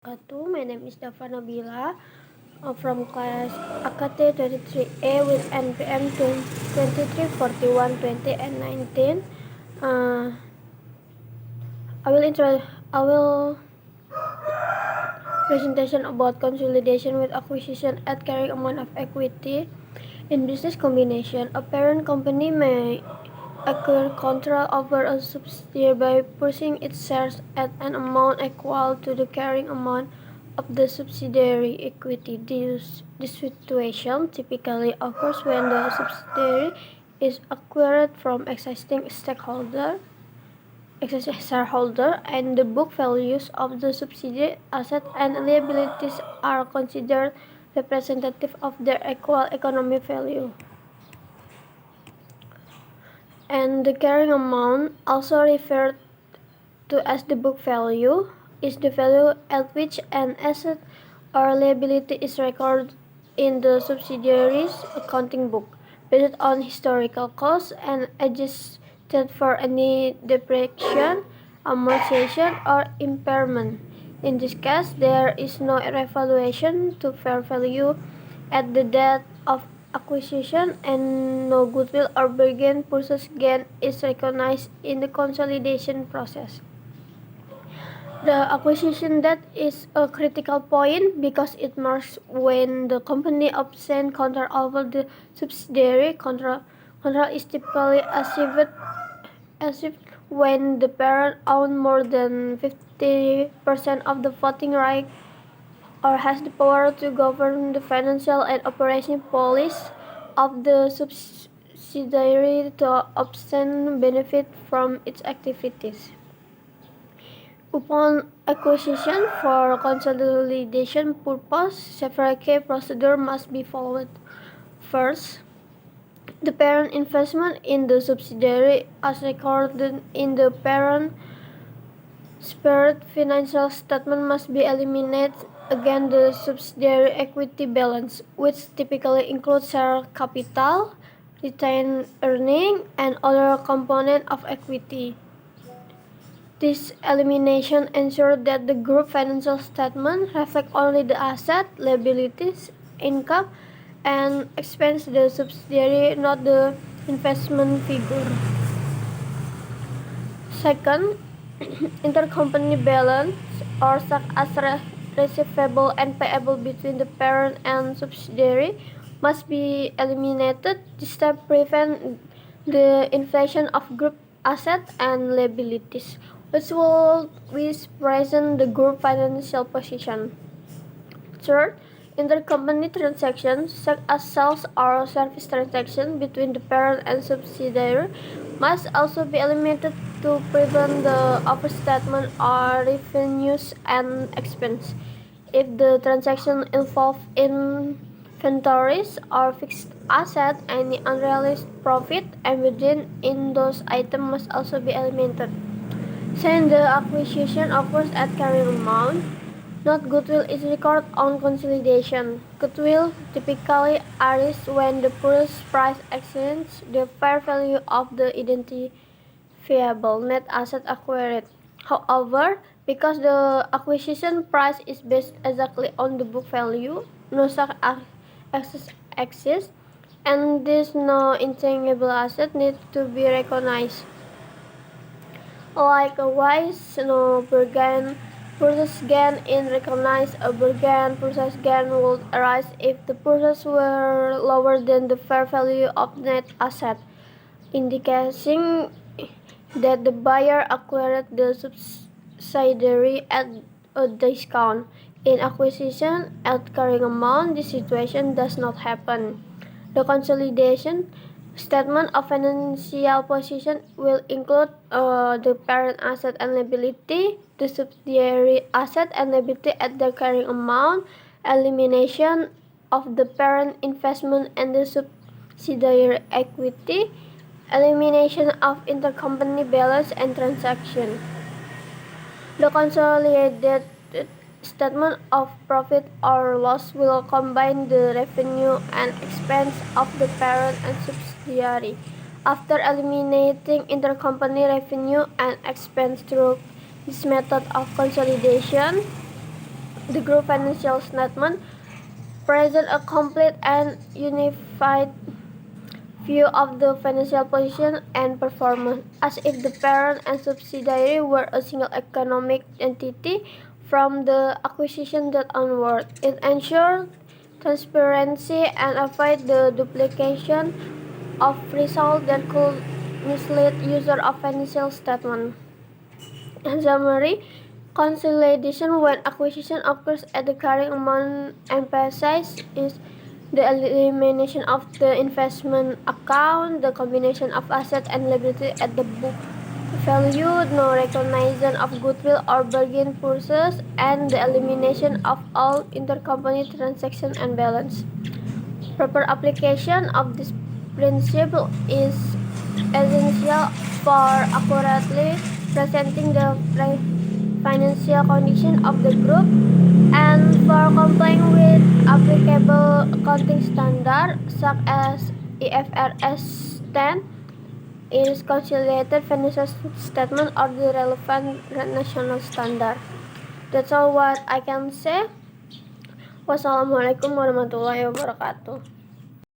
My name is Dava Nabila from class AKT 23A with NPM 234120 and 19. Uh, I will presentation about consolidation with acquisition at carrying amount of equity. In business combination, a parent company may acquire control over a subsidiary by purchasing its shares at an amount equal to the carrying amount of the subsidiary equity. This situation typically occurs when the subsidiary is acquired from existing shareholder, and the book values of the subsidiary assets and liabilities are considered representative of their actual economic value. And the carrying amount, also referred to as the book value, is the value at which an asset or liability is recorded in the subsidiary's accounting book, based on historical costs and adjusted for any depreciation, amortization, or impairment. In this case, there is no revaluation to fair value at the date of acquisition, and no goodwill or bargain purchase gain is recognized in the consolidation process. The acquisition date is a critical point because it marks when the company obtains control over the subsidiary. Control is typically achieved when the parent owns more than 50% of the voting rights or has the power to govern the financial and operation policy of the subsidiary to obtain benefit from its activities. Upon acquisition for consolidation purpose, several key procedures must be followed. First, the parent investment in the subsidiary as recorded in the parent separate financial statement must be eliminated against the subsidiary equity balance, which typically includes share capital, retained earnings, and other components of equity. This elimination ensures that the group financial statement reflects only the asset, liabilities, income, and expense of the subsidiary, not the investment figure. Second, intercompany balance, or such as receivable and payable between the parent and subsidiary, must be eliminated. This step prevents the inflation of group assets and liabilities, which will present the group financial position. Third, intercompany transactions, such as sales or service transactions between the parent and subsidiary, must also be eliminated to prevent the overstatement of revenues and expense. If the transaction involves inventories or fixed assets, any unrealized profit emerging in those items must also be eliminated. Since the acquisition occurs at carrying amount, not goodwill is recorded on consolidation. Goodwill typically arises when the purchase price exceeds the fair value of the identifiable net asset acquired. However, because the acquisition price is based exactly on the book value, no such access exists, and thus no intangible asset needs to be recognized. Likewise, no purchase gain is recognized. A bargain purchase gain would arise if the purchase were lower than the fair value of net asset, indicating that the buyer acquired the subsidiary at a discount. In acquisition at carrying amount, this situation does not happen. The consolidation statement of financial position will include the parent asset and liability, the subsidiary asset and liability at their carrying amount, elimination of the parent investment and the subsidiary equity, elimination of intercompany balance and transaction. The consolidated statement of profit or loss will combine the revenue and expense of the parent and subsidiary. After eliminating intercompany revenue and expense through this method of consolidation, The group financial statement present a complete and unified view of the financial position and performance, as if the parent and subsidiary were a single economic entity from the acquisition date onward. It ensures transparency and avoid the duplication of results that could mislead users of financial statement. In summary, consolidation when acquisition occurs at the carrying amount emphasized is the elimination of the investment account, the combination of asset and liability at the book value, no recognition of goodwill or bargain purchase, and the elimination of all intercompany transaction and balance. Proper application of this principle is essential for accurately presenting the financial condition of the group and for complying with applicable accounting standards such as IFRS 10 is consolidated financial statement or the relevant national standard. That's all what I can say. Wassalamualaikum warahmatullahi wabarakatuh.